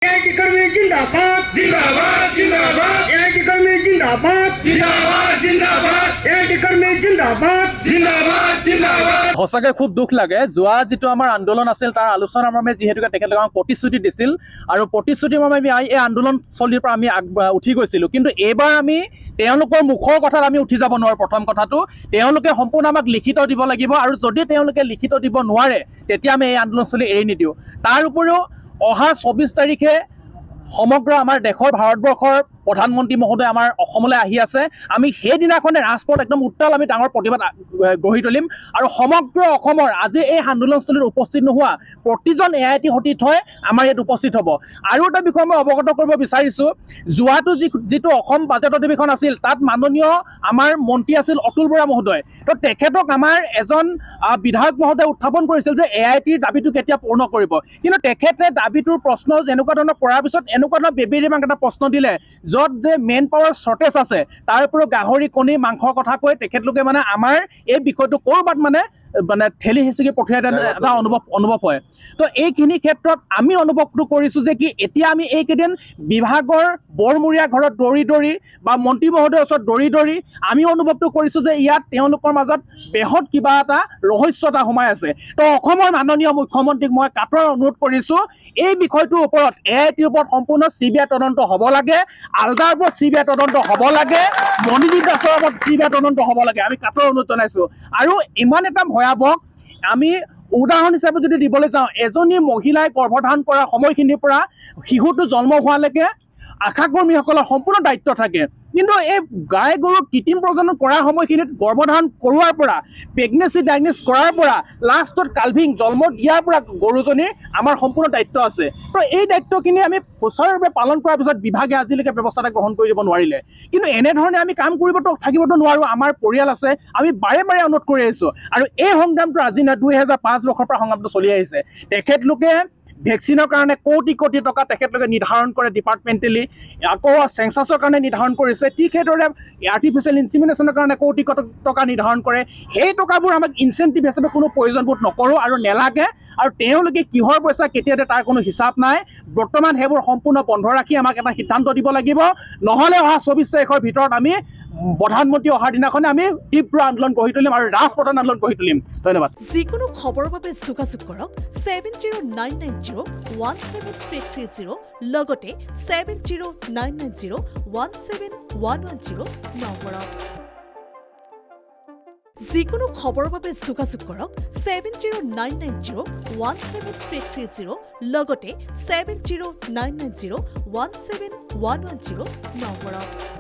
AIT कर्मी जिंदाबाद जिंदाबाद जिंदाबाद एआईटी कर्मी जिंदाबाद जिंदाबाद जिंदाबाद एआईटी कर्मी जिंदाबाद जिंदाबाद जिंदाबाद সঁচাকৈ খুব দুখ লাগে যোৱা যিটো আমাৰ আন্দোলন আছিল তাৰ আলোচনাৰ মৰ্মে যিহেতুকে তেখেতলোকে আমাক প্ৰতিশ্ৰুতি দিছিল আৰু প্ৰতিশ্ৰুতিৰ মৰ্মে আমি এই আন্দোলন চলিৰ পৰা আমি উঠি গৈছিলোঁ কিন্তু এইবাৰ আমি তেওঁলোকৰ মুখৰ কথাত আমি উঠি যাব নোৱাৰোঁ প্ৰথম কথাটো তেওঁলোকে সম্পূৰ্ণ আমাক লিখিত দিব লাগিব আৰু যদি তেওঁলোকে লিখিত দিব নোৱাৰে তেতিয়া আমি এই আন্দোলন চলি এৰি নিদিওঁ তাৰ উপৰিও অহা 24 তাৰিখে সমগ্ৰ আমাৰ দেশৰ ভাৰতবৰ্ষৰ প্ৰধানমন্ত্ৰী মহোদয় আমাৰ অসমলৈ আহি আছে আমি সেইদিনাখনে ৰাজপথ একদম উত্তাল আমি ডাঙৰ প্ৰতিবাদ গঢ়ি তুলিম আৰু সমগ্ৰ অসমৰ আজি এই আন্দোলনস্থলীত উপস্থিত নোহোৱা প্ৰতিজন এআইটি সতীৰ্থ হৈ আমাৰ ইয়াত উপস্থিত হ'ব আৰু এটা বিষয় মই অৱগত কৰিব বিচাৰিছোঁ যোৱাটো যিটো অসম বাজেট অধিৱেশন আছিল তাত মাননীয় আমাৰ মন্ত্ৰী আছিল অতুল বৰা মহোদয় তো তেখেতক আমাৰ এজন বিধায়ক মহোদয়ে উত্থাপন কৰিছিল যে এআইটিৰ দাবীটো কেতিয়া পূৰ্ণ কৰিব কিন্তু তেখেতে দাবীটোৰ প্ৰশ্ন যেনেকুৱা ধৰণৰ কৰাৰ পিছত এনেকুৱা ধৰণৰ বেবেৰিমাক এটা প্ৰশ্ন দিলে য'ত যে মেইন পাৱাৰ শ্বৰ্টেজ আছে তাৰ উপৰিও গাহৰি কণী মাংসৰ কথা কৈ তেখেতলোকে মানে আমাৰ এই বিষয়টো ক'ৰবাত মানে ঠেলি হেঁচি পঠিয়াই এটা অনুভৱ হয় তো এইখিনি ক্ষেত্ৰত আমি অনুভৱটো কৰিছোঁ যে কি এতিয়া আমি এইকেইদিন বিভাগৰ বৰমূৰীয়া ঘৰত দৌৰি বা মন্ত্ৰী মহোদয়ৰ ওচৰত দৌৰি আমি অনুভৱটো কৰিছোঁ যে ইয়াত তেওঁলোকৰ মাজত বেহত কিবা এটা ৰহস্যতা সোমাই আছে তো অসমৰ মাননীয় মুখ্যমন্ত্ৰীক মই কাটৰ অনুৰোধ কৰিছোঁ এই বিষয়টোৰ ওপৰত এআইটিৰ ওপৰত সম্পূৰ্ণ চিবিআই তদন্ত হ'ব লাগে আলদাৰ ওপৰত চিবিআই তদন্ত হ'ব লাগে মণিদীপ দাসৰ ওপৰত চিবিআই তদন্ত হ'ব লাগে আমি কাটৰ অনুৰোধ জনাইছোঁ আৰু ইমান এটা ভয়াৱহ আমি উদাহৰণ হিচাপে যদি দিবলৈ যাওঁ এজনী মহিলাই গৰ্ভধাৰণ কৰা সময়খিনিৰ পৰা শিশুটো জন্ম হোৱালৈকে আশাকৰ্মীসকলৰ সম্পূৰ্ণ দায়িত্ব থাকে কিন্তু এই গাই গৰু কৃত্ৰিম প্ৰজনন কৰাৰ সময়খিনিত গৰ্ভধাৰণ কৰোৱাৰ পৰা প্ৰেগনেঞ্চি ডায়েগন'জ কৰাৰ পৰা লাষ্টত কালভিং জন্ম দিয়াৰ পৰা গৰুজনীৰ আমাৰ সম্পূৰ্ণ দায়িত্ব আছে তো এই দায়িত্বখিনি আমি সুচাৰুৰূপে পালন কৰাৰ পিছত বিভাগে আজিলৈকে ব্যৱস্থা এটা গ্ৰহণ কৰি দিব নোৱাৰিলে কিন্তু এনেধৰণে আমি কাম থাকিবতো নোৱাৰোঁ আমাৰ পৰিয়াল আছে আমি বাৰে অনুৰোধ কৰি আহিছোঁ আৰু এই সংগ্ৰামটো আজি নাই 2005 বৰ্ষৰ পৰা সংগ্ৰামটো চলি আহিছে তেখেতলোকে ভেকচিনৰ কাৰণে কোটি টকা তেখেতলোকে নিৰ্ধাৰণ কৰে ডিপাৰ্টমেণ্টেলি আকৌ চেঞ্চাছৰ কাৰণে নিৰ্ধাৰণ কৰিছে ঠিক সেইদৰে আৰ্টিফিচিয়েল ইনচিমিনেশ্যনৰ কাৰণে কোটি টকা নিৰ্ধাৰণ কৰে সেই টকাবোৰ আমাক ইনচেণ্টিভ হিচাপে কোনো প্ৰয়োজনবোধ নকৰোঁ আৰু নেলাগে আৰু তেওঁলোকে কিহৰ পইচা কেতিয়া দিয়ে তাৰ কোনো হিচাপ নাই বৰ্তমান সেইবোৰ সম্পূৰ্ণ বন্ধ ৰাখি আমাক এটা সিদ্ধান্ত দিব লাগিব নহ'লে অহা 24 তাৰিখৰ ভিতৰত আমি প্ৰধানমন্ত্ৰী অহাৰ দিনাখনে আমি তীব্ৰ আন্দোলন গঢ়ি তুলিম আৰু ৰাজপথ আন্দোলন গঢ়ি তুলিম ধন্যবাদ যিকোনো খবৰৰ বাবে যোগাযোগ কৰক 7099017330 লগতে 7099017110 নম্বৰত যিকোনো খবৰৰ বাবে যোগাযোগ কৰক 7099017330 লগতে 7099017110 নম্বৰত